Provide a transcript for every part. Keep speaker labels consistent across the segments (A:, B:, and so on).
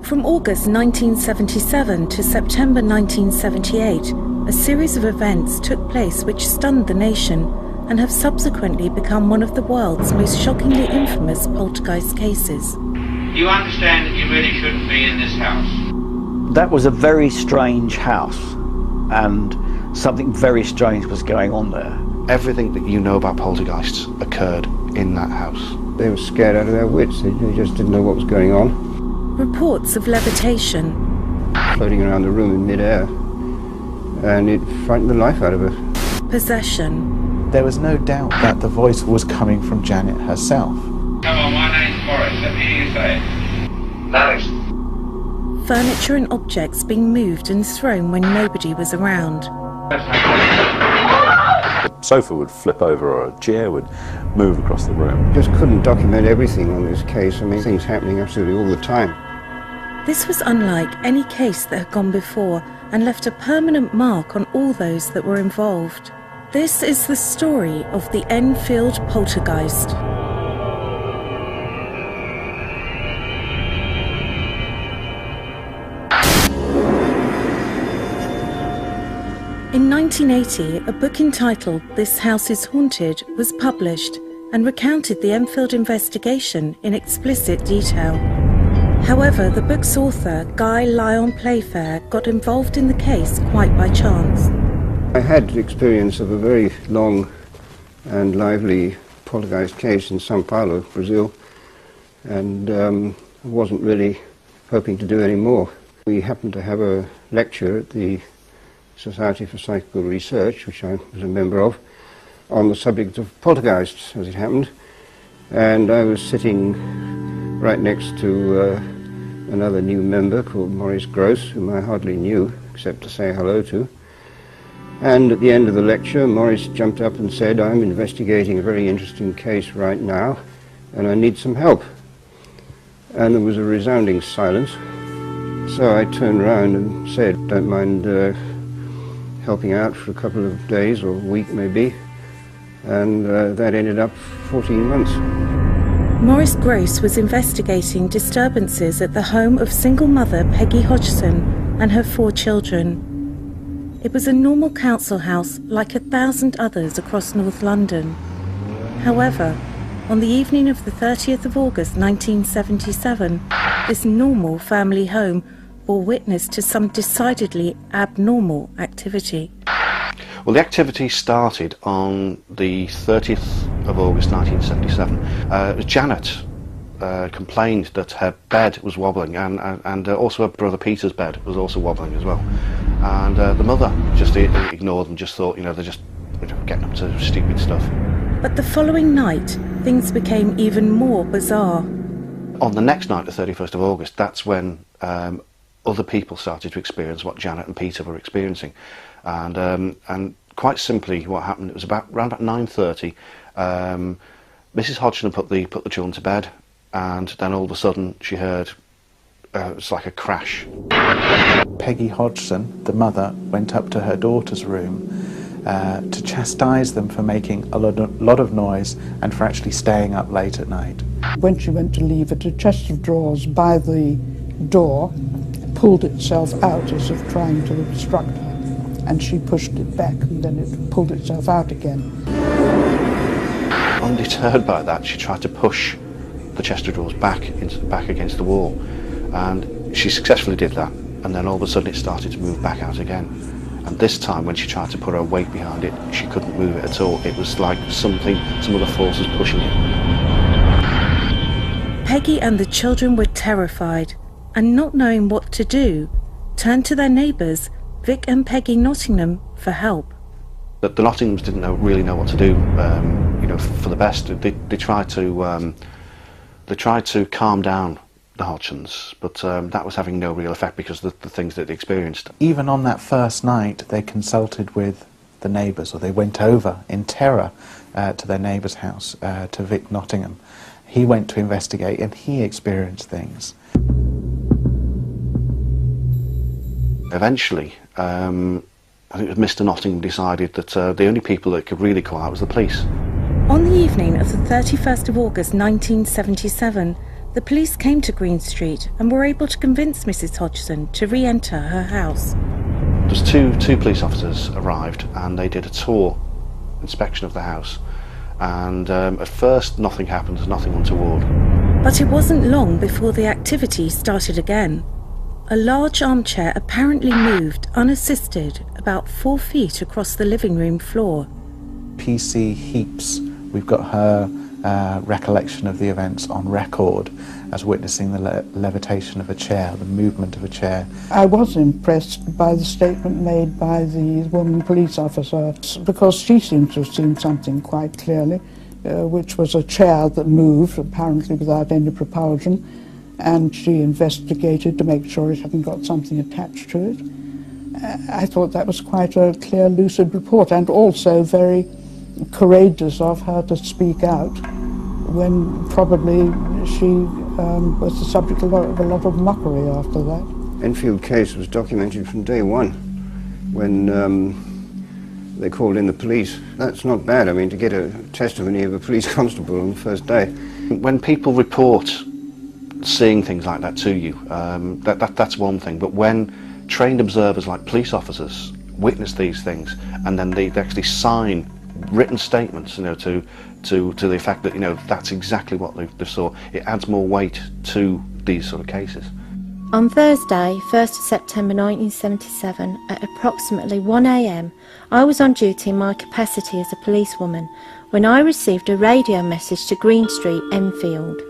A: From August 1977 to September 1978, a series of events took place which stunned the nation and have subsequently become one of the world's most shockingly infamous poltergeist cases.
B: You understand that you really shouldn't be in this house?
C: That was a very strange house, and something very strange was going on there.
D: Everything that you know about poltergeists occurred in that house.
E: They were scared out of their wits. They just didn't know what was going on.
A: Reports of levitation.
E: Floating around the room in midair, and it frightened the life out of her.
A: Possession.
F: There was no doubt that the voice was coming from Janet herself.
B: Come on, my name's Maurice. Let me hear you say it. Novice.
A: Furniture and objects being moved and thrown when nobody was around.
G: A sofa would flip over or a chair would move across the room.
E: Just couldn't document everything on this case. I mean, things happening absolutely all the time.
A: This was unlike any case that had gone before and left a permanent mark on all those that were involved. This is the story of the Enfield poltergeist. In 1980, a book entitled This House is Haunted was published and recounted the Enfield investigation in explicit detail. However, the book's author, Guy Lyon Playfair, got involved in the case quite by chance.
E: I had experience of a very long and lively poltergeist case in São Paulo, Brazil, and wasn't really hoping to do any more. We happened to have a lecture at the Society for Psychical Research, which I was a member of, on the subject of poltergeists, as it happened, and I was sitting right next to another new member called Maurice Grosse, whom I hardly knew except to say hello to. And at the end of the lecture, Maurice jumped up and said, "I'm investigating a very interesting case right now, and I need some help." And there was a resounding silence. So I turned around and said, "Don't mind helping out for a couple of days or a week maybe." And that ended up 14 months.
A: Maurice Grosse was investigating disturbances at the home of single mother Peggy Hodgson and her 4 children. It was a normal council house like 1,000 others across North London. However, on the evening of the 30th of August 1977, this normal family home bore witness to some decidedly abnormal activity.
D: Well, the activity started on the 30th of August 1977. Janet complained that her bed was wobbling, and also her brother Peter's bed was also wobbling as well. And the mother just ignored them, just thought, they're just getting up to stupid stuff.
A: But the following night, things became even more bizarre.
D: On the next night, the 31st of August, that's when other people started to experience what Janet and Peter were experiencing. And quite simply what happened, it was around about 9:30, Mrs. Hodgson put the children to bed, and then all of a sudden she heard it's like a crash.
F: Peggy Hodgson, the mother, went up to her daughter's room to chastise them for making a lot of noise and for actually staying up late at night.
H: When she went to leave it, a chest of drawers by the door pulled itself out as if trying to obstruct her, and she pushed it back and then it pulled itself out again.
D: Undeterred by that, she tried to push the chest of drawers back against the wall, and she successfully did that, and then all of a sudden it started to move back out again. And this time when she tried to put her weight behind it, she couldn't move it at all. It was like some other force was pushing it.
A: Peggy and the children were terrified, and not knowing what to do, turned to their neighbours, Vic and Peggy Nottingham, for help.
D: The Nottinghams didn't really know what to do, for the best. They tried to calm down the Hodgsons, but that was having no real effect because of the things that they experienced.
F: Even on that first night, they consulted with the neighbours, or they went over in terror to their neighbour's house, to Vic Nottingham. He went to investigate and he experienced things.
D: Eventually, I think it was Mr. Nottingham decided that the only people that could really come out was the police.
A: On the evening of the 31st of August 1977, The police came to Green Street and were able to convince Mrs. Hodgson to re-enter her house.
D: Just two police officers arrived and they did a tour inspection of the house, and at first nothing happened, there's nothing untoward.
A: But it wasn't long before the activity started again. A large armchair apparently moved unassisted about 4 feet across the living room floor.
F: PC Heaps, we've got her recollection of the events on record as witnessing the levitation of a chair, the movement of a chair.
H: I was impressed by the statement made by the woman police officer, because she seemed to have seen something quite clearly, which was a chair that moved, apparently without any propulsion, and she investigated to make sure it hadn't got something attached to it. I thought that was quite a clear, lucid report, and also very courageous of her to speak out when probably she was the subject of a lot of mockery after that.
E: Enfield case was documented from day one when they called in the police. That's not bad, I mean, to get a testimony of a police constable on the first day.
D: When people report seeing things like that to you, that's one thing, but when trained observers like police officers witness these things and then they actually sign written statements, to the effect that, that's exactly what they saw, it adds more weight to these sort of cases.
I: On Thursday, 1st of September 1977, at approximately 1 a.m, I was on duty in my capacity as a policewoman when I received a radio message to Green Street, Enfield.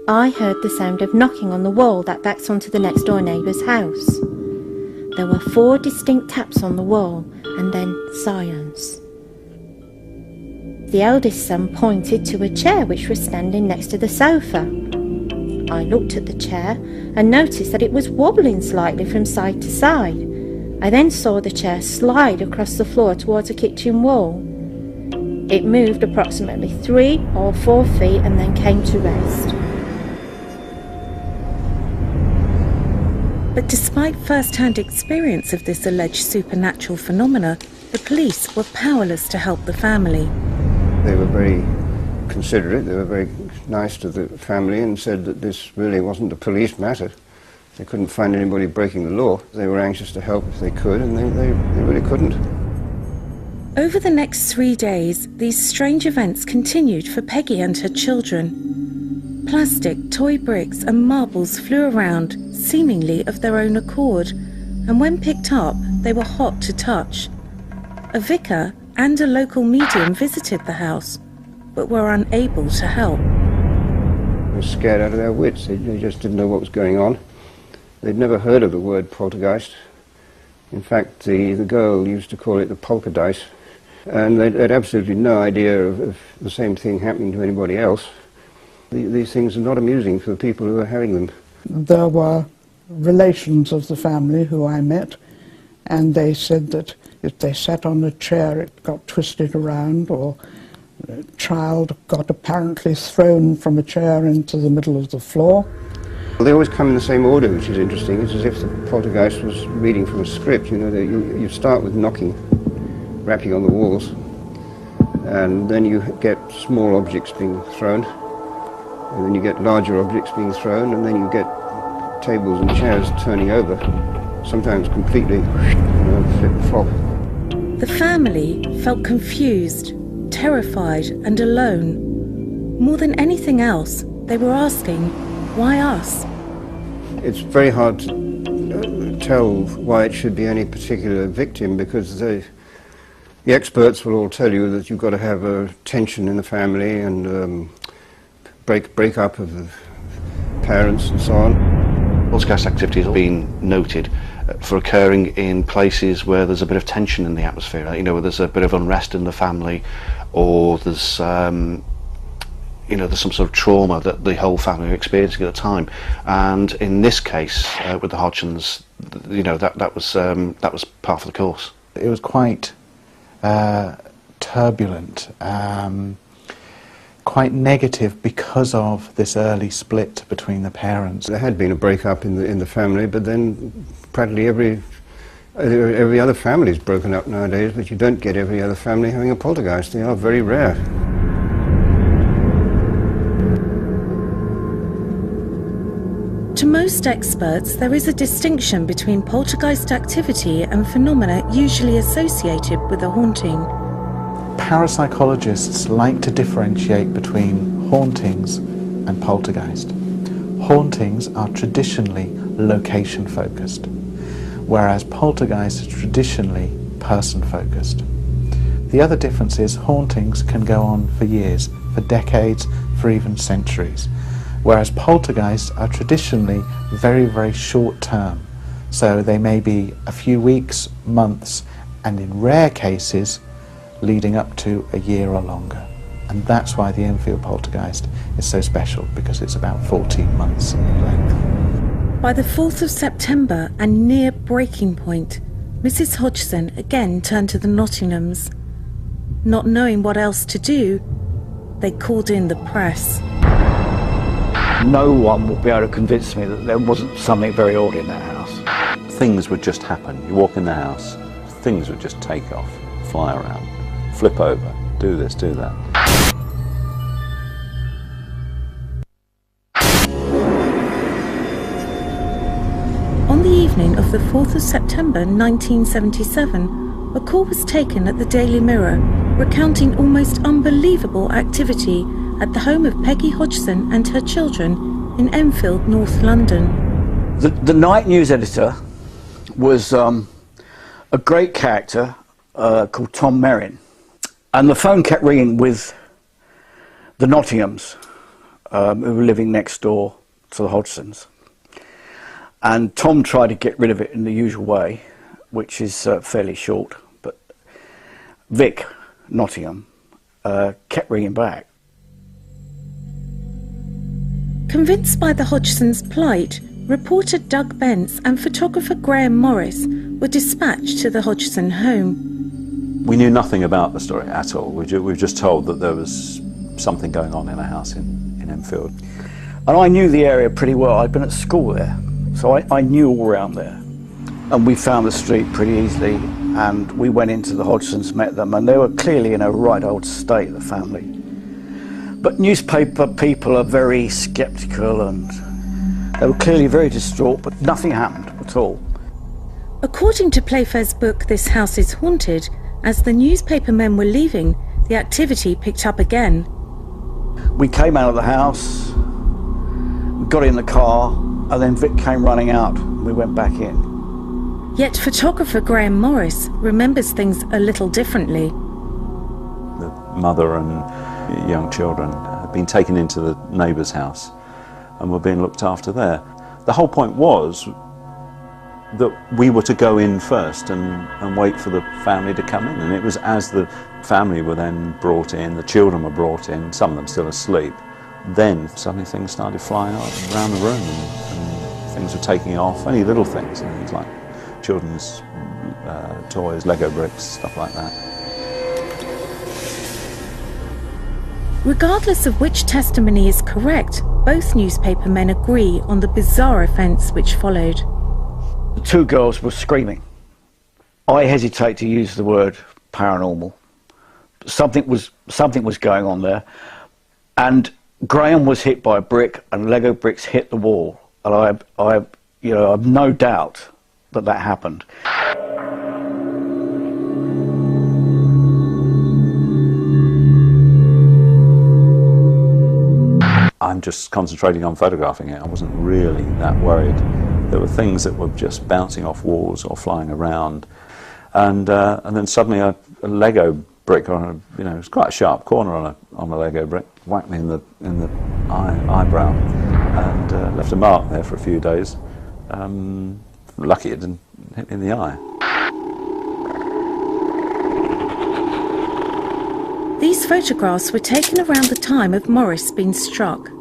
I: I heard the sound of knocking on the wall that backs onto the next door neighbour's house. There were 4 distinct taps on the wall and then silence. The eldest son pointed to a chair which was standing next to the sofa. I looked at the chair and noticed that it was wobbling slightly from side to side. I then saw the chair slide across the floor towards a kitchen wall. It moved approximately 3 or 4 feet and then came to rest.
A: But despite first-hand experience of this alleged supernatural phenomena, the police were powerless to help the family.
E: They were very considerate, they were very nice to the family and said that this really wasn't a police matter. They couldn't find anybody breaking the law. They were anxious to help if they could, and they really couldn't.
A: Over the next 3 days, these strange events continued for Peggy and her children. Plastic, toy bricks and marbles flew around, seemingly of their own accord, and when picked up, they were hot to touch. A vicar and a local medium visited the house, but were unable to help.
E: They were scared out of their wits. They just didn't know what was going on. They'd never heard of the word poltergeist. In fact, the girl used to call it the polka dice, and they had absolutely no idea of the same thing happening to anybody else. These things are not amusing for the people who are having them.
H: There were relations of the family who I met, and they said that if they sat on a chair it got twisted around, or a child got apparently thrown from a chair into the middle of the floor.
E: They always come in the same order, which is interesting. It's as if the poltergeist was reading from a script. You start with knocking, rapping on the walls, and then you get small objects being thrown, and then you get larger objects being thrown, and then you get tables and chairs turning over, sometimes completely, flip-flop.
A: The family felt confused, terrified and alone. More than anything else, they were asking, why us?
E: It's very hard to tell why it should be any particular victim, because the experts will all tell you that you've got to have a tension in the family and break up of the parents and so on.
D: Poltergeist activity has been noted for occurring in places where there's a bit of tension in the atmosphere, where there's a bit of unrest in the family, or there's there's some sort of trauma that the whole family are experiencing at the time. And in this case, with the Hodgsons, that was part of the course.
F: It was quite turbulent, quite negative because of this early split between the parents.
E: There had been a break-up in the family, but then practically every other family is broken up nowadays, but you don't get every other family having a poltergeist. They are very rare.
A: To most experts, there is a distinction between poltergeist activity and phenomena usually associated with a haunting.
F: Parapsychologists like to differentiate between hauntings and poltergeist. Hauntings are traditionally location-focused, whereas poltergeist is traditionally person-focused. The other difference is hauntings can go on for years, for decades, for even centuries, whereas poltergeists are traditionally very, very short-term. So they may be a few weeks, months, and in rare cases, leading up to a year or longer. And that's why the Enfield poltergeist is so special, because it's about 14 months in length.
A: By the 4th of September and near breaking point, Mrs. Hodgson again turned to the Nottinghams. Not knowing what else to do, they called in the press.
C: No one will be able to convince me that there wasn't something very odd in that house.
G: Things would just happen. You walk in the house, things would just take off, fly around, flip over, do this, do that.
A: On the evening of the 4th of September 1977, a call was taken at the Daily Mirror recounting almost unbelievable activity at the home of Peggy Hodgson and her children in Enfield, North London.
C: The night news editor was a great character called Tom Merrin, and the phone kept ringing with the Nottinghams, who were living next door to the Hodgsons. And Tom tried to get rid of it in the usual way, which is fairly short, but Vic Nottingham kept ringing back.
A: Convinced by the Hodgsons' plight, reporter Doug Bence and photographer Graham Morris were dispatched to the Hodgson home.
G: We knew nothing about the story at all. We were just told that there was something going on in a house in Enfield.
C: And I knew the area pretty well. I'd been at school there, so I knew all around there. And we found the street pretty easily, and we went into the Hodgsons, met them, and they were clearly in a right old state, the family. But newspaper people are very sceptical, and they were clearly very distraught, but nothing happened at all.
A: According to Playfair's book This House is Haunted, as the newspaper men were leaving, the activity picked up again.
C: We came out of the house, we got in the car, and then Vic came running out, and we went back in.
A: Yet photographer Graham Morris remembers things a little differently.
G: The mother and young children had been taken into the neighbour's house and were being looked after there. The whole point was that we were to go in first and wait for the family to come in, and it was as the family were then brought in, the children were brought in, some of them still asleep, then suddenly things started flying around the room, and things were taking off, only little things, things like children's toys, Lego bricks, stuff like that.
A: Regardless of which testimony is correct, both newspaper men agree on the bizarre events which followed.
C: The two girls were screaming. I hesitate to use the word paranormal. Something was going on there, and Graham was hit by a brick, and Lego bricks hit the wall, and I have no doubt that happened.
G: I'm just concentrating on photographing it. I wasn't really that worried. There were things that were just bouncing off walls or flying around, and then suddenly a Lego brick on it was quite a sharp corner on a Lego brick, whacked me in the eyebrow, and left a mark there for a few days. Lucky it didn't hit me in the eye.
A: These photographs were taken around the time of Maurice being struck.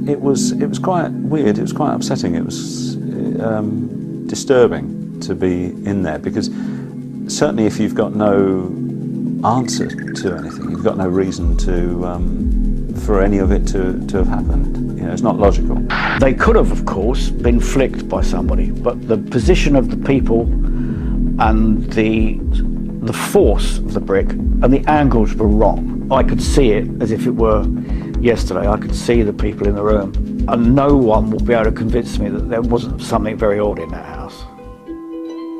G: It was quite weird. It was quite upsetting. It was disturbing to be in there, because certainly if you've got no answer to anything, you've got no reason for any of it to have happened. It's not logical.
C: They could have, of course, been flicked by somebody, but the position of the people and the force of the brick and the angles were wrong. I could see it as if it were yesterday, I could see the people in the room, and no one will be able to convince me that there wasn't something very odd in that house.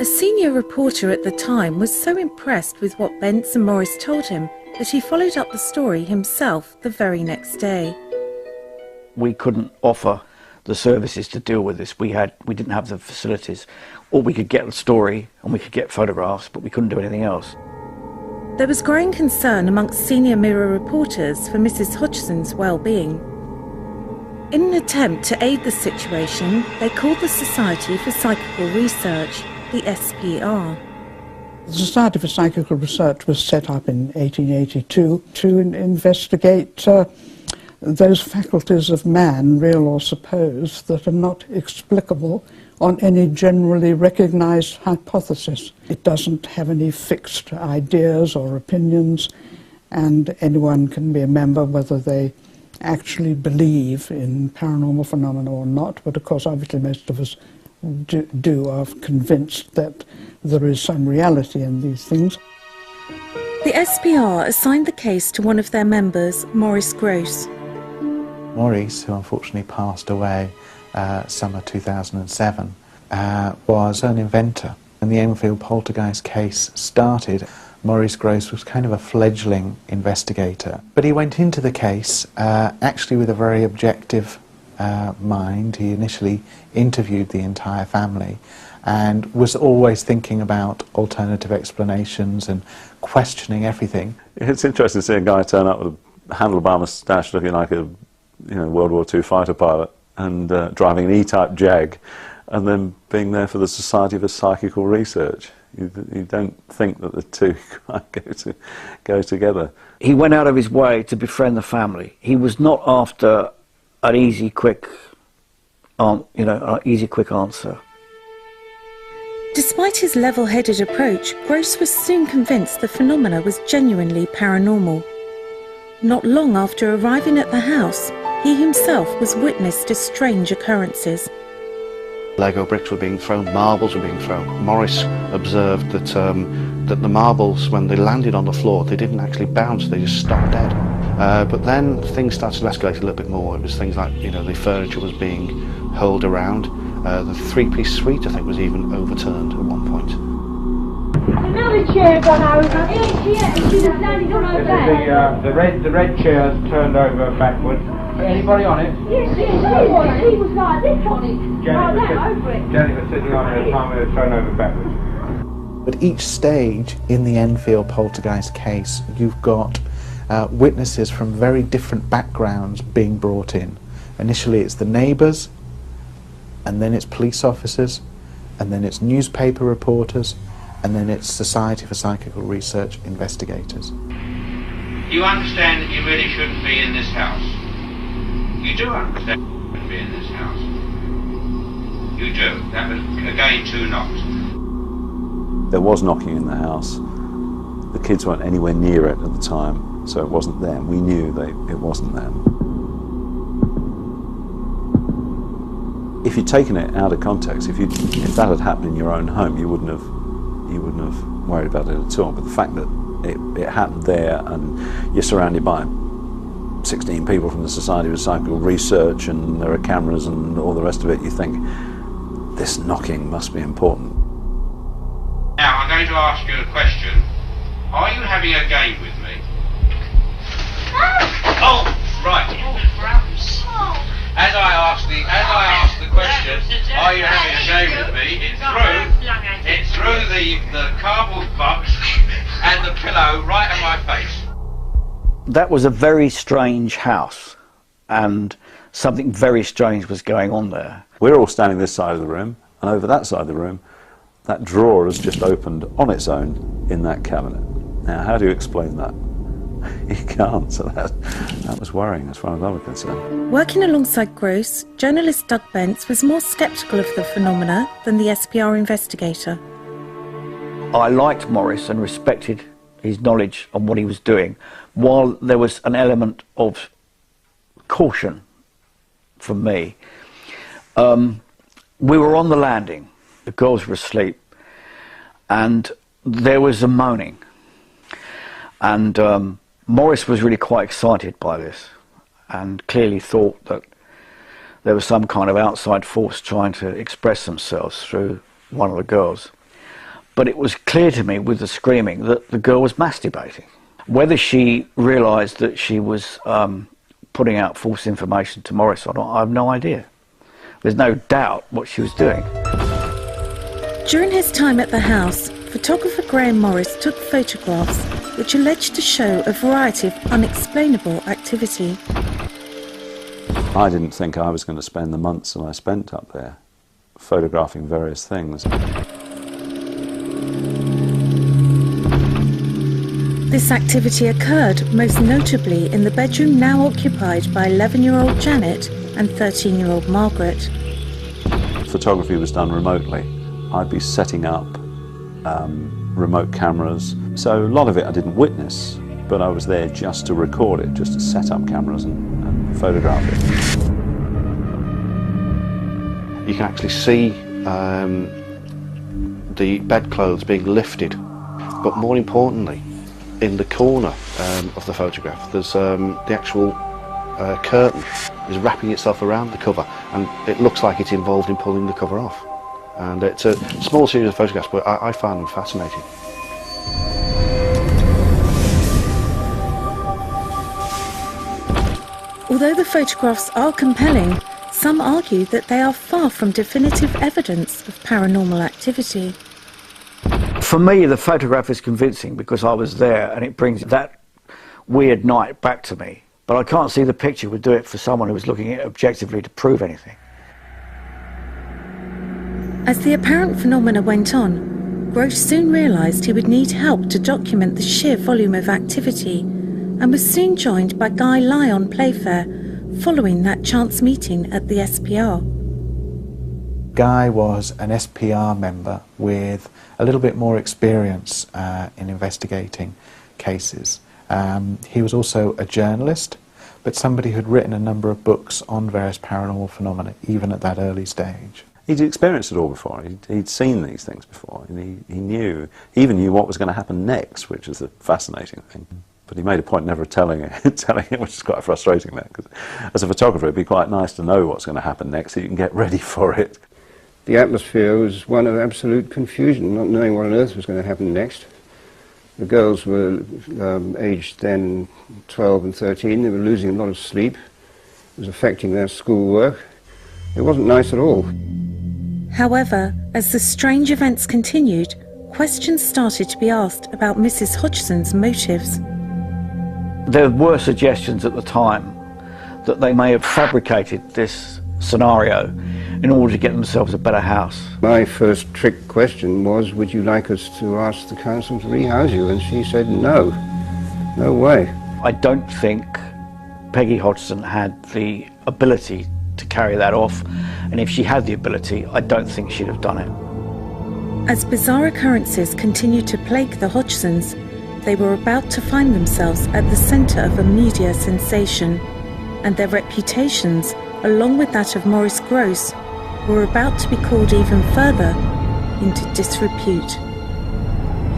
A: A senior reporter at the time was so impressed with what Bence and Maurice told him that he followed up the story himself the very next day.
C: We couldn't offer the services to deal with this. We didn't have the facilities. Or we could get the story and we could get photographs, but we couldn't do anything else.
A: There was growing concern amongst senior Mirror reporters for Mrs. Hodgson's well-being. In an attempt to aid the situation, they called the Society for Psychical Research, the SPR.
H: The Society for Psychical Research was set up in 1882 to investigate those faculties of man, real or supposed, that are not explicable on any generally recognized hypothesis. It doesn't have any fixed ideas or opinions, and anyone can be a member whether they actually believe in paranormal phenomena or not, but of course obviously most of us are convinced that there is some reality in these things.
A: The SPR assigned the case to one of their members, Maurice Grosse.
F: Maurice, who unfortunately passed away summer 2007, was an inventor. When the Enfield poltergeist case started, Maurice Grosse was kind of a fledgling investigator. But he went into the case actually with a very objective mind. He initially interviewed the entire family and was always thinking about alternative explanations and questioning everything.
G: It's interesting to see a guy turn up with a handlebar moustache looking like a World War II fighter pilot and driving an E-type Jag, and then being there for the Society for Psychical Research. You don't think that the two go together.
C: He went out of his way to befriend the family. He was not after an easy, quick answer.
A: Despite his level-headed approach, Grosse was soon convinced the phenomena was genuinely paranormal. Not long after arriving at the house, he himself was witness to strange occurrences.
D: Lego bricks were being thrown, marbles were being thrown. Maurice observed that the marbles, when they landed on the floor, they didn't actually bounce, they just stopped dead. But then things started to escalate a little bit more. It was things like, the furniture was being hurled around. The three-piece suite, I think, was even overturned at one point.
J: Another chair gone over. Yeah, she was landing on her back.
B: The red chair's turned over backwards. Anybody on it?
J: Yes, he was like this on it.
B: Jenny was sitting on it at the time it was turned over backwards.
F: But each stage in the Enfield poltergeist case, you've got witnesses from very different backgrounds being brought in. Initially it's the neighbours, and then it's police officers, and then it's newspaper reporters, and then it's Society for Psychical Research investigators.
B: You understand that you really shouldn't be in this house. You do understand you shouldn't be in this house. You do. That was, again, 2 knocks.
G: There was knocking in the house. The kids weren't anywhere near it at the time, so it wasn't them. We knew it wasn't them. If you'd taken it out of context, if that had happened in your own home, you wouldn't have worried about it at all. But the fact that it happened there, and you're surrounded by 16 people from the Society for Psychical Research, and there are cameras and all the rest of it, you think, this knocking must be important.
B: Now, I'm going to ask you a question. Are you having a game with me? Oh, right. As I asked the question, are you having a game with me? It threw the cardboard box and the pillow right at my face.
C: That was a very strange house, and something very strange was going on there.
G: We're all standing this side of the room, and over that side of the room, that drawer has just opened on its own in that cabinet. Now, how do you explain that? You can't, so that was worrying as far as I was concerned.
A: Working alongside Grosse, journalist Doug Bence was more sceptical of the phenomena than the SPR investigator.
C: I liked Maurice and respected his knowledge on what he was doing, while there was an element of caution from me. We were on the landing, the girls were asleep, and there was a moaning. And Maurice was really quite excited by this, and clearly thought that there was some kind of outside force trying to express themselves through one of the girls. But it was clear to me with the screaming that the girl was masturbating. Whether she realised that she was putting out false information to Maurice or not, I have no idea. There's no doubt what she was doing.
A: During his time at the house, photographer Graham Morris took photographs which alleged to show a variety of unexplainable activity.
G: I didn't think I was going to spend the months that I spent up there photographing various things.
A: This activity occurred most notably in the bedroom now occupied by 11-year-old Janet and 13-year-old Margaret.
G: Photography was done remotely. I'd be setting up remote cameras, so a lot of it I didn't witness, but I was there just to record it, just to set up cameras and photograph it.
D: You can actually see the bedclothes being lifted, but more importantly, in the corner of the photograph, there's the actual curtain is wrapping itself around the cover, and it looks like it's involved in pulling the cover off. And it's a small series of photographs, but I found them fascinating.
A: Although the photographs are compelling, some argue that they are far from definitive evidence of paranormal activity.
C: For me, the photograph is convincing because I was there and it brings that weird night back to me. But I can't see the picture would do it for someone who was looking at it objectively to prove anything.
A: As the apparent phenomena went on, Grosse soon realised he would need help to document the sheer volume of activity, and was soon joined by Guy Lyon Playfair following that chance meeting at the SPR.
F: Guy was an SPR member with a little bit more experience in investigating cases. He was also a journalist, but somebody who'd written a number of books on various paranormal phenomena, even at that early stage.
G: He'd experienced it all before. He'd seen these things before. And he even knew what was going to happen next, which is the fascinating thing. But he made a point never telling it, which is quite frustrating there, because as a photographer it'd be quite nice to know what's going to happen next so you can get ready for it.
E: The atmosphere was one of absolute confusion, not knowing what on earth was going to happen next. The girls were aged then 12 and 13. They were losing a lot of sleep. It was affecting their schoolwork. It wasn't nice at all.
A: However, as the strange events continued, questions started to be asked about Mrs. Hodgson's motives.
C: There were suggestions at the time that they may have fabricated this scenario in order to get themselves a better house.
E: My first trick question was, would you like us to ask the council to rehouse you? And she said, no, no way. I
C: don't think Peggy Hodgson had the ability to carry that off, and if she had the ability, I don't think she'd have done it.
A: As bizarre occurrences continued to plague the Hodgsons, they were about to find themselves at the centre of a media sensation, and their reputations, along with that of Maurice Grosse, were about to be called even further into disrepute.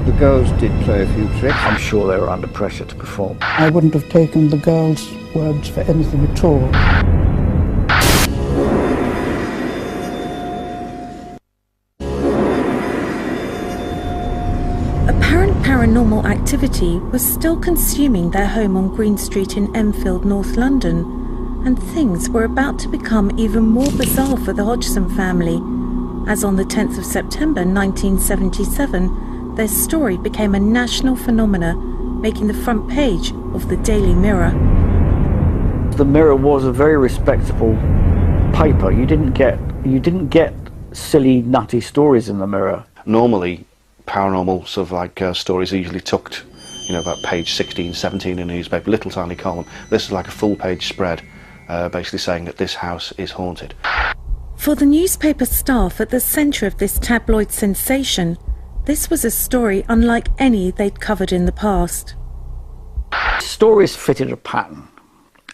E: The girls did play a few tricks.
C: I'm sure they were under pressure to perform.
H: I wouldn't have taken the girls' words for anything at all.
A: Apparent paranormal activity was still consuming their home on Green Street in Enfield, North London, and things were about to become even more bizarre for the Hodgson family, as on the 10th of September 1977, their story became a national phenomenon, making the front page of the Daily Mirror.
C: The Mirror was a very respectable paper. You didn't get silly, nutty stories in the Mirror.
D: Normally, paranormal sort of like stories are usually tucked, about page 16, 17 in a newspaper, little tiny column. This is like a full page spread, basically saying that this house is haunted.
A: For the newspaper staff at the centre of this tabloid sensation, this was a story unlike any they'd covered in the past.
C: Stories fitted a pattern,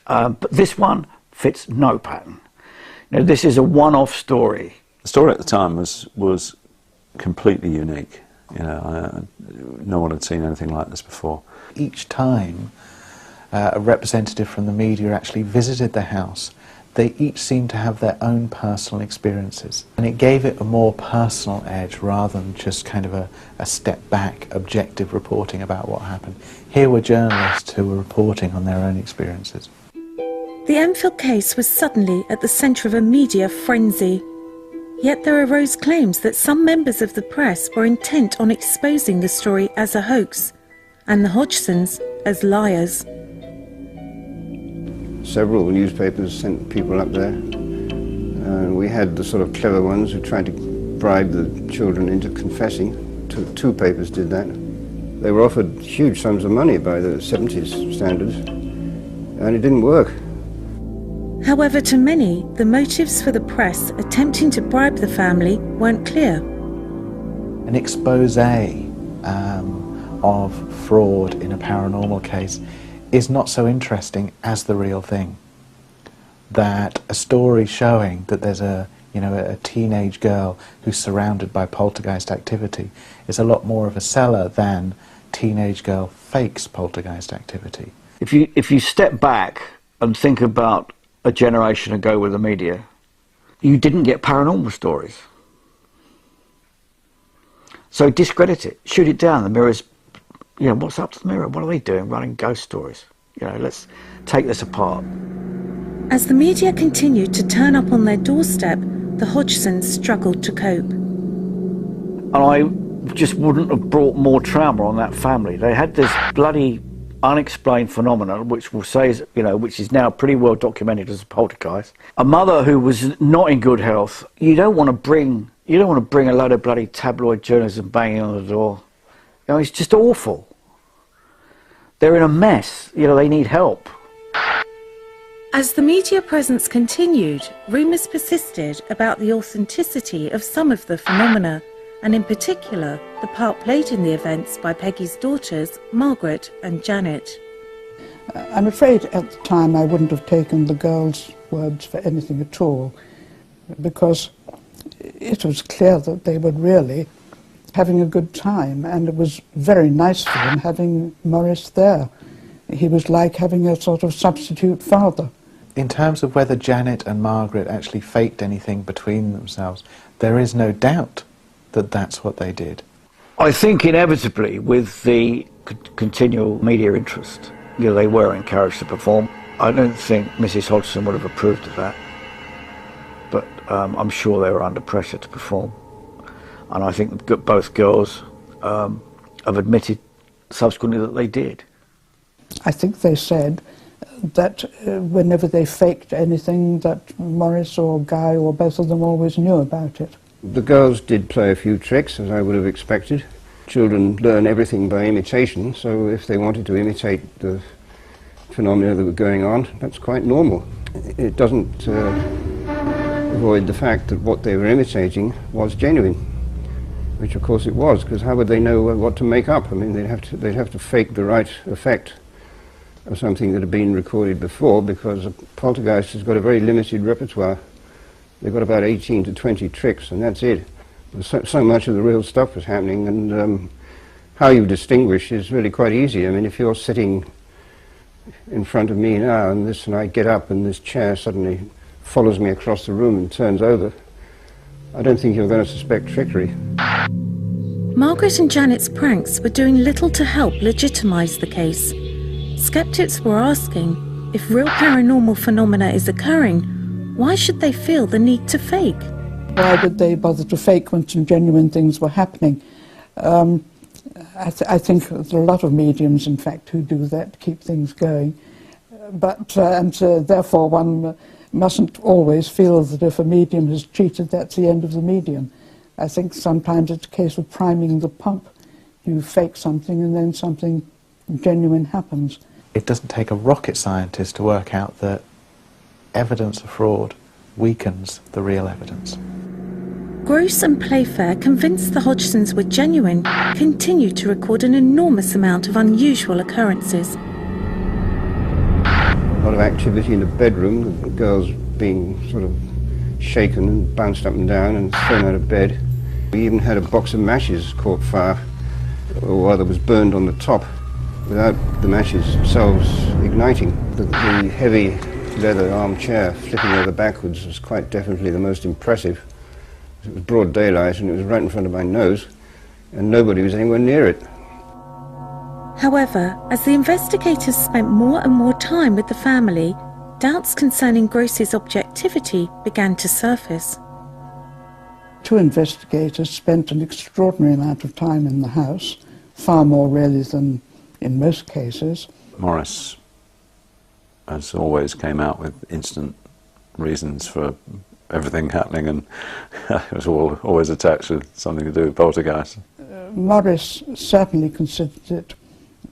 C: but this one fits no pattern. This is a one-off story.
G: The story at the time was completely unique. No one had seen anything like this before.
F: Each time a representative from the media actually visited the house, they each seemed to have their own personal experiences. And it gave it a more personal edge rather than just kind of a step back, objective reporting about what happened. Here were journalists who were reporting on their own experiences.
A: The Enfield case was suddenly at the centre of a media frenzy. Yet there arose claims that some members of the press were intent on exposing the story as a hoax, and the Hodgsons as liars.
E: Several newspapers sent people up there. We had the sort of clever ones who tried to bribe the children into confessing. Two papers did that. They were offered huge sums of money by the 70s standards, and it didn't work.
A: However, to many, the motives for the press attempting to bribe the family weren't clear.
F: An expose of fraud in a paranormal case is not so interesting as the real thing. That a story showing that there's a teenage girl who's surrounded by poltergeist activity is a lot more of a seller than teenage girl fakes poltergeist activity.
C: If you step back and think about a generation ago with the media, you didn't get paranormal stories. So discredit it, shoot it down. The Mirror's, what's up to the Mirror? What are they doing? Running ghost stories. Let's take this apart.
A: As the media continued to turn up on their doorstep, the Hodgsons struggled to cope.
C: And I just wouldn't have brought more trauma on that family. They had this bloody unexplained phenomenon, which we'll say is, which is now pretty well documented as a poltergeist. A mother who was not in good health. You don't want to bring a load of bloody tabloid journalism banging on the door. It's just awful. They're in a mess. They need help.
A: As the media presence continued, rumours persisted about the authenticity of some of the phenomena, and in particular, the part played in the events by Peggy's daughters, Margaret and Janet.
H: I'm afraid at the time I wouldn't have taken the girls' words for anything at all, because it was clear that they were really having a good time, and it was very nice for them having Maurice there. He was like having a sort of substitute father.
F: In terms of whether Janet and Margaret actually faked anything between themselves, there is no doubt that that's what they did.
C: I think inevitably, with the continual media interest, they were encouraged to perform. I don't think Mrs. Hodgson would have approved of that, but I'm sure they were under pressure to perform. And I think both girls have admitted subsequently that they did.
H: I think they said that whenever they faked anything, that Maurice or Guy or both of them always knew about it.
E: The girls did play a few tricks, as I would have expected. Children learn everything by imitation, so if they wanted to imitate the phenomena that were going on, that's quite normal. It doesn't avoid the fact that what they were imitating was genuine, which of course it was, because how would they know what to make up? I mean, they'd have to fake the right effect of something that had been recorded before, because a poltergeist has got a very limited repertoire. They've got about 18 to 20 tricks, and that's it. So much of the real stuff was happening, and how you distinguish is really quite easy. I mean, if you're sitting in front of me now, and I get up, and this chair suddenly follows me across the room and turns over, I don't think you're going to suspect trickery.
A: Margaret and Janet's pranks were doing little to help legitimise the case. Skeptics were asking, if real paranormal phenomena is occurring, why should they feel the need to fake?
H: Why did they bother to fake when some genuine things were happening? I think there are a lot of mediums, in fact, who do that to keep things going. But therefore one mustn't always feel that if a medium is cheated, that's the end of the medium. I think sometimes it's a case of priming the pump. You fake something and then something genuine happens.
F: It doesn't take a rocket scientist to work out that evidence of fraud weakens the real evidence.
A: Grosse and Playfair, convinced the Hodgsons were genuine, continued to record an enormous amount of unusual occurrences.
E: A lot of activity in the bedroom, the girls being sort of shaken and bounced up and down and thrown out of bed. We even had a box of matches caught fire, or rather was burned on the top. without the matches themselves igniting. The heavy leather armchair flipping over backwards was quite definitely the most impressive. It was broad daylight and it was right in front of my nose, and nobody was anywhere near it.
A: However, as the investigators spent more and more time with the family, doubts concerning Grosse's objectivity began to surface.
H: Two investigators spent an extraordinary amount of time in the house, far more really than in most cases.
G: Maurice, as always, came out with instant reasons for everything happening, and it was always attached with something to do with poltergeist.
H: Maurice certainly considered it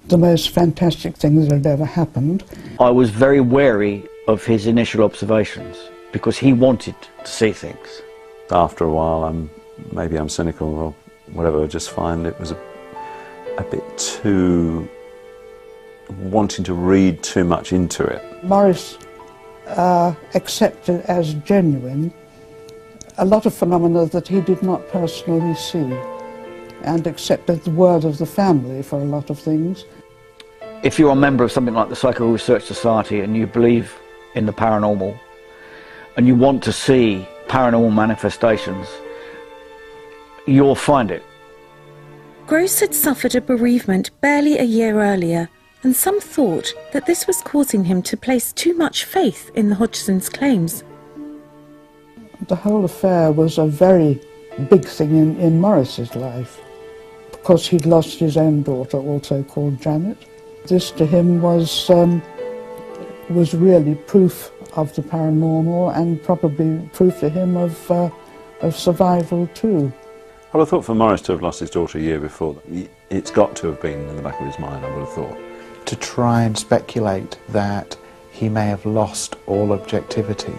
H: the most fantastic thing that had ever happened.
C: I was very wary of his initial observations because he wanted to see things.
G: After a while, maybe I'm cynical or whatever, I just find it was a bit too wanting to read too much into it.
H: Maurice accepted as genuine a lot of phenomena that he did not personally see, and accepted the word of the family for a lot of things.
C: If you're a member of something like the Psycho Research Society and you believe in the paranormal and you want to see paranormal manifestations, you'll find it.
A: Grosse had suffered a bereavement barely a year earlier, and some thought that this was causing him to place too much faith in the Hodgson's claims.
H: The whole affair was a very big thing in Maurice's life, because he'd lost his own daughter, also called Janet. This to him was really proof of the paranormal, and probably proof to him of survival too.
G: I would have thought for Maurice to have lost his daughter a year before, it's got to have been in the back of his mind, I would have thought.
F: To try and speculate that he may have lost all objectivity,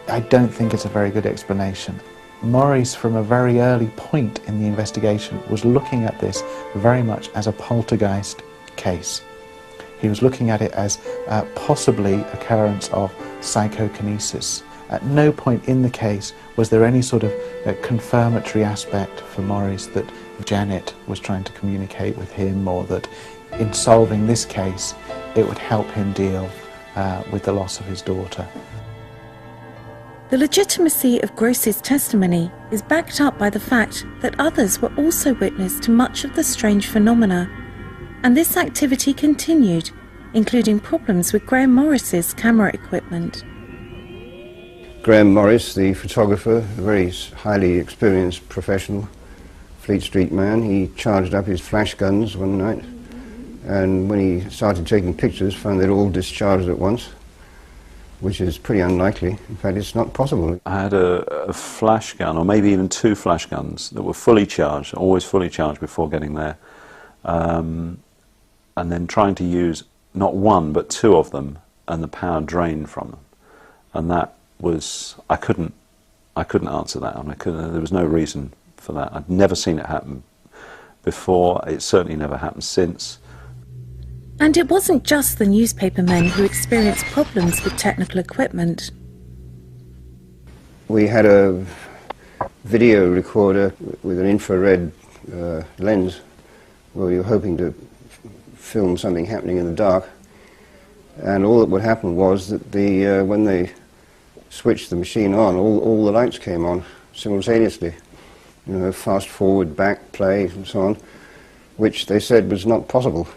F: I don't think it's a very good explanation. Maurice, from a very early point in the investigation, was looking at this very much as a poltergeist case. He was looking at it as possibly occurrence of psychokinesis. At no point in the case was there any sort of confirmatory aspect for Maurice that Janet was trying to communicate with him, or that in solving this case it would help him deal with the loss of his daughter.
A: The legitimacy of Grosse's testimony is backed up by the fact that others were also witness to much of the strange phenomena, and this activity continued, including problems with Graham Morris's camera equipment.
E: Graham Morris, the photographer, a very highly experienced professional Fleet Street man, he charged up his flash guns one night, and when he started taking pictures found they'd all discharged at once, which is pretty unlikely. In fact, it's not possible.
G: I had a flash gun, or maybe even two flash guns that were fully charged, always fully charged before getting there, and then trying to use not one but two of them, and the power drained from them, and that was, I couldn't answer that, and there was no reason for that. I'd never seen it happen before. It's certainly never happened since.
A: And it wasn't just the newspaper men who experienced problems with technical equipment.
E: We had a video recorder with an infrared lens where we were hoping to film something happening in the dark, and all that would happen was that when they switched the machine on, all the lights came on simultaneously. You know, fast forward, back, play, and so on, which they said was not possible.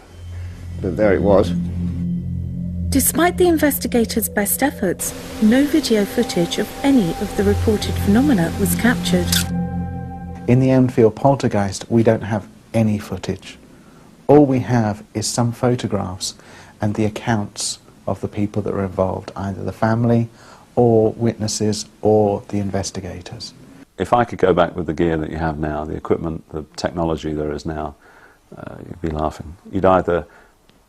E: But there it was.
A: Despite the investigators' best efforts, no video footage of any of the reported phenomena was captured.
F: In the Enfield poltergeist, we don't have any footage. All we have is some photographs and the accounts of the people that were involved, either the family or witnesses or the investigators.
G: If I could go back with the gear that you have now, the equipment, the technology there is now, you'd be laughing. You'd either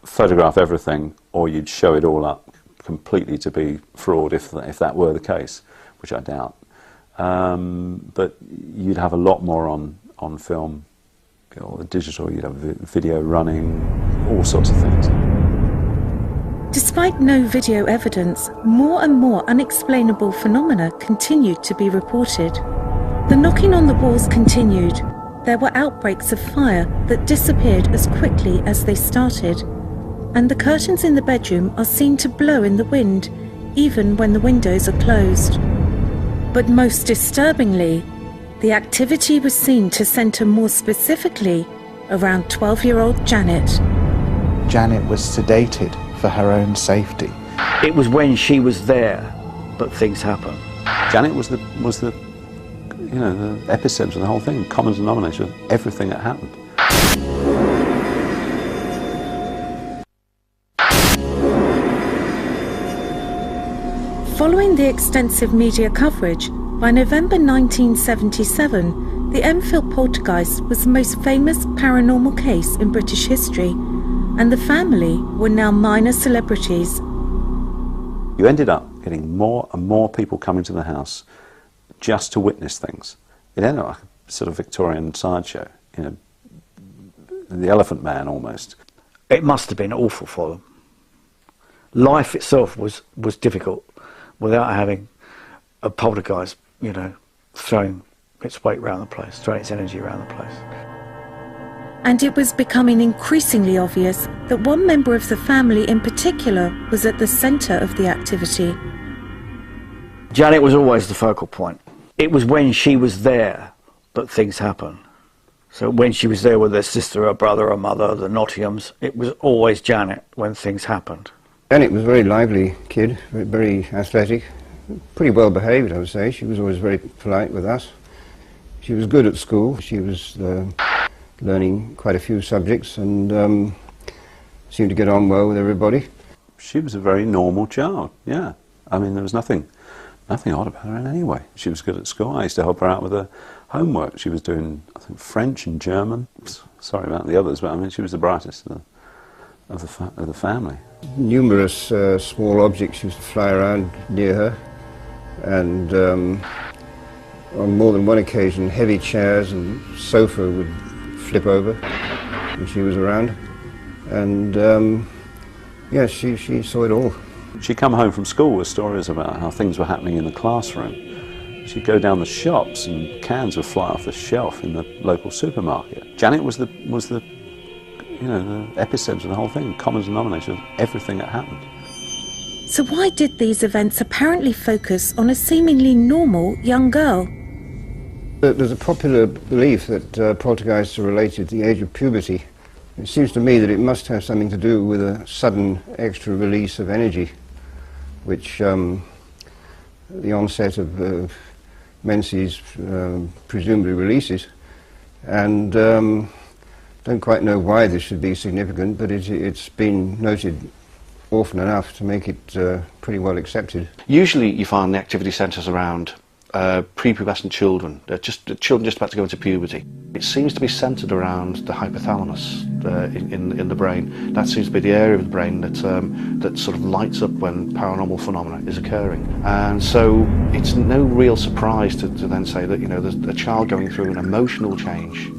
G: photograph everything or you'd show it all up completely to be fraud if that were the case, which I doubt. But you'd have a lot more on film, or digital. You'd have video running, all sorts of things.
A: Despite no video evidence, more and more unexplainable phenomena continued to be reported. The knocking on the walls continued. There were outbreaks of fire that disappeared as quickly as they started, and the curtains in the bedroom are seen to blow in the wind, even when the windows are closed. But most disturbingly, the activity was seen to centre more specifically around 12-year-old Janet.
F: Janet was sedated for her own safety.
C: It was when she was there that things happened.
G: Janet was the you know, the epicenter of the whole thing, common denominator of everything that happened.
A: Following the extensive media coverage, by November 1977, the Enfield poltergeist was the most famous paranormal case in British history, and the family were now minor celebrities.
G: You ended up getting more and more people coming to the house just to witness things. It ended up like a sort of Victorian sideshow, you know, the Elephant Man almost.
C: It must have been awful for them. Life itself was difficult without having a poltergeist, you know, throwing its weight around the place, throwing its energy around the place.
A: And it was becoming increasingly obvious that one member of the family in particular was at the centre of the activity.
C: Janet was always the focal point. It was when she was there that things happened. So when she was there with her sister, her brother, her mother, the Nottinghams, it was always Janet when things happened.
E: Janet was a very lively kid, very athletic, pretty well behaved, I would say. She was always very polite with us. She was good at school. She was learning quite a few subjects and seemed to get on well with everybody.
G: She was a very normal child, yeah. I mean, there was nothing odd about her in any way. She was good at school. I used to help her out with her homework. She was doing, I think, French and German. Sorry about the others, but I mean, she was the brightest of the family.
E: Numerous small objects used to fly around near her, and on more than one occasion, heavy chairs and sofa would flip over when she was around. And yes, she saw it all.
G: She'd come home from school with stories about how things were happening in the classroom. She'd go down the shops and cans would fly off the shelf in the local supermarket. Janet was the you know, the epicenter of the whole thing, common denominator of everything that happened.
A: So why did these events apparently focus on a seemingly normal young girl?
E: There's a popular belief that poltergeists are related to the age of puberty. It seems to me that it must have something to do with a sudden extra release of energy, which the onset of menses presumably releases. And don't quite know why this should be significant, but it's been noted often enough to make it pretty well accepted.
D: Usually you find the activity centres around prepubescent children, children just about to go into puberty. It seems to be centred around the hypothalamus in the brain. That seems to be the area of the brain that sort of lights up when paranormal phenomena is occurring. And so it's no real surprise to then say that, you know, there's a child going through an emotional change,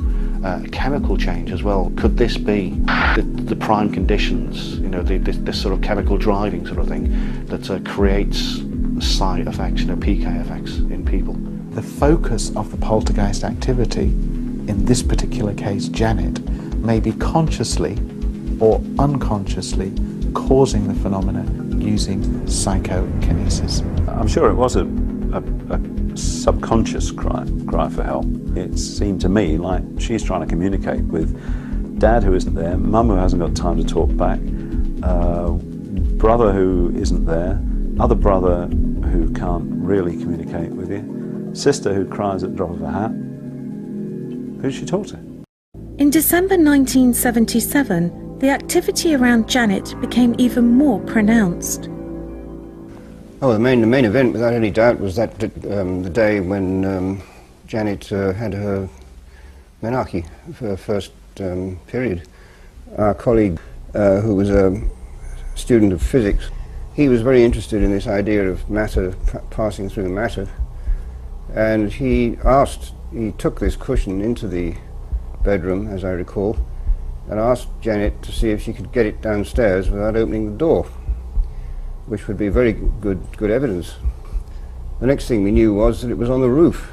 D: a chemical change as well. Could this be the prime conditions, you know, this sort of chemical driving sort of thing that creates side effects, you know, PK effects in people?
F: The focus of the poltergeist activity, in this particular case Janet, may be consciously or unconsciously causing the phenomena using psychokinesis.
G: I'm sure it was a subconscious cry for help. It seemed to me like she's trying to communicate with Dad who isn't there, Mum who hasn't got time to talk back, brother who isn't there, other brother who can't really communicate with you, sister who cries at the drop of a hat. Who did she talk to?
A: In December 1977, the activity around Janet became even more pronounced.
E: Oh, the main event, without any doubt, was that the day when Janet had her menarche for her first period. Our colleague, who was a student of physics, he was very interested in this idea of matter passing through matter, and he took this cushion into the bedroom, as I recall, and asked Janet to see if she could get it downstairs without opening the door, which would be very good evidence. The next thing we knew was that it was on the roof.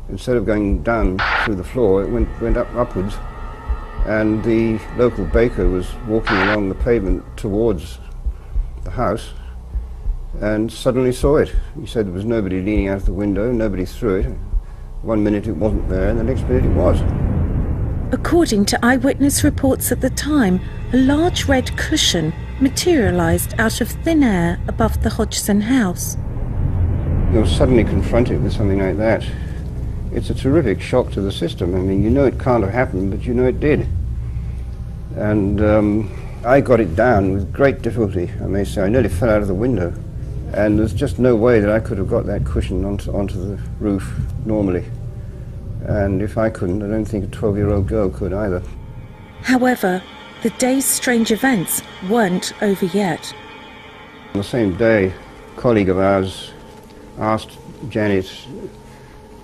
E: Instead of going down through the floor, it went upwards, and the local baker was walking along the pavement towards the house and suddenly saw it. He said there was nobody leaning out of the window, nobody threw it. 1 minute it wasn't there, and the next minute it was.
A: According to eyewitness reports at the time, a large red cushion materialised out of thin air above the Hodgson house.
E: You're suddenly confronted with something like that. It's a terrific shock to the system. I mean, you know it can't have happened, but you know it did. And I got it down with great difficulty, I may say. I nearly fell out of the window. And there's just no way that I could have got that cushion onto the roof normally. And if I couldn't, I don't think a 12-year-old girl could either.
A: However, the day's strange events weren't over yet.
E: On the same day, a colleague of ours asked Janet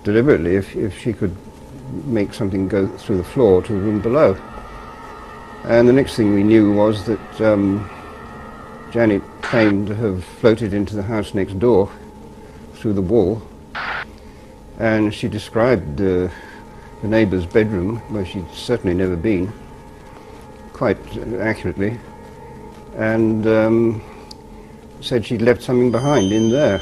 E: deliberately if she could make something go through the floor to the room below. And the next thing we knew was that Janet claimed to have floated into the house next door through the wall, and she described the neighbour's bedroom, where she'd certainly never been, quite accurately, and said she'd left something behind in there.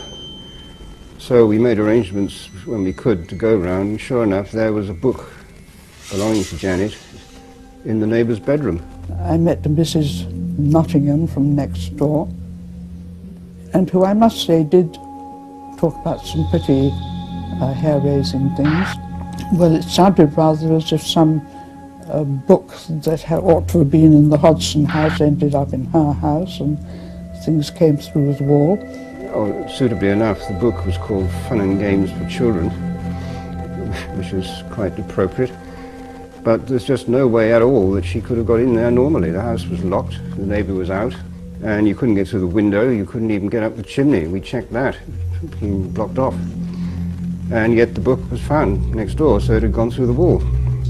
E: So we made arrangements when we could to go round, and sure enough there was a book belonging to Janet in the neighbour's bedroom.
H: I met Mrs. Nottingham from next door, and who I must say did talk about some pretty hair-raising things. Well, it sounded rather as if some book that ought to have been in the Hodgson house ended up in her house, and things came through the wall.
E: Oh, suitably enough, the book was called Fun and Games for Children, which was quite appropriate. But there's just no way at all that she could have got in there normally. The house was locked, the neighbour was out, and you couldn't get through the window, you couldn't even get up the chimney. We checked that, it had been blocked off. And yet the book was found next door, so it had gone through the wall.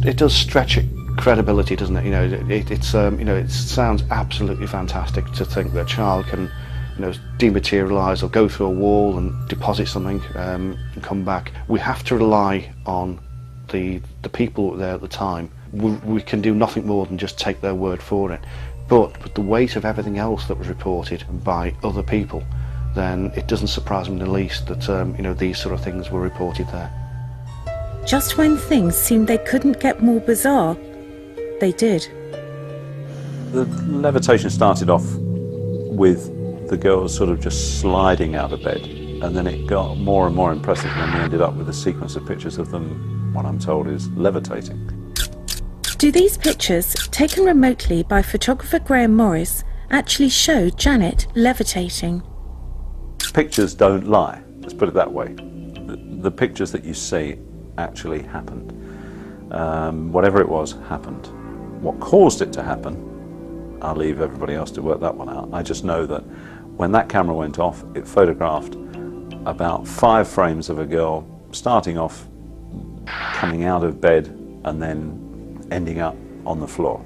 D: It does stretch credibility, doesn't it? You know, it sounds absolutely fantastic to think that a child can, dematerialise or go through a wall and deposit something and come back. We have to rely on the people there at the time. We can do nothing more than just take their word for it. But with the weight of everything else that was reported by other people, then it doesn't surprise me in the least that these sort of things were reported there.
A: Just when things seemed they couldn't get more bizarre, they did.
G: The levitation started off with the girls sort of just sliding out of bed, and then it got more and more impressive, and we ended up with a sequence of pictures of them, what I'm told is levitating.
A: Do these pictures, taken remotely by photographer Graham Morris, actually show Janet levitating?
G: Pictures don't lie, let's put it that way. The pictures that you see actually happened. Whatever it was, happened. What caused it to happen, I'll leave everybody else to work that one out. I just know that when that camera went off, it photographed about 5 frames of a girl starting off, coming out of bed, and then ending up on the floor.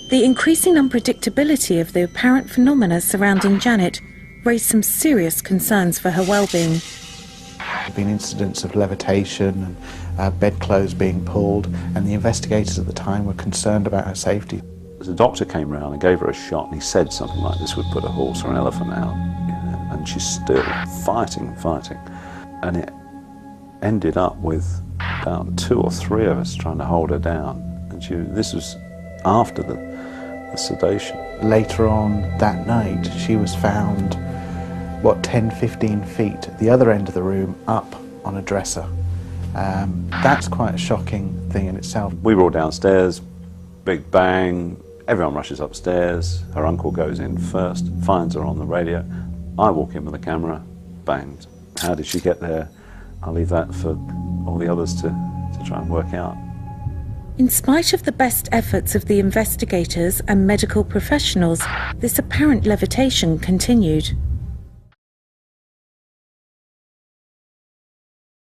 A: The increasing unpredictability of the apparent phenomena surrounding Janet raised some serious concerns for her well-being.
F: There have been incidents of levitation and bedclothes being pulled, and the investigators at the time were concerned about her safety.
G: The doctor came round and gave her a shot, and he said something like this would put a horse or an elephant out, and she's still fighting, and it ended up with about 2 or 3 of us trying to hold her down, and this was after the sedation.
F: Later on that night, she was found 10-15 feet at the other end of the room, up on a dresser. That's quite a shocking thing in itself.
G: We were all downstairs, big bang, everyone rushes upstairs, her uncle goes in first, finds her on the radio, I walk in with the camera, banged. How did she get there? I'll leave that for all the others to try and work out.
A: In spite of the best efforts of the investigators and medical professionals, this apparent levitation continued.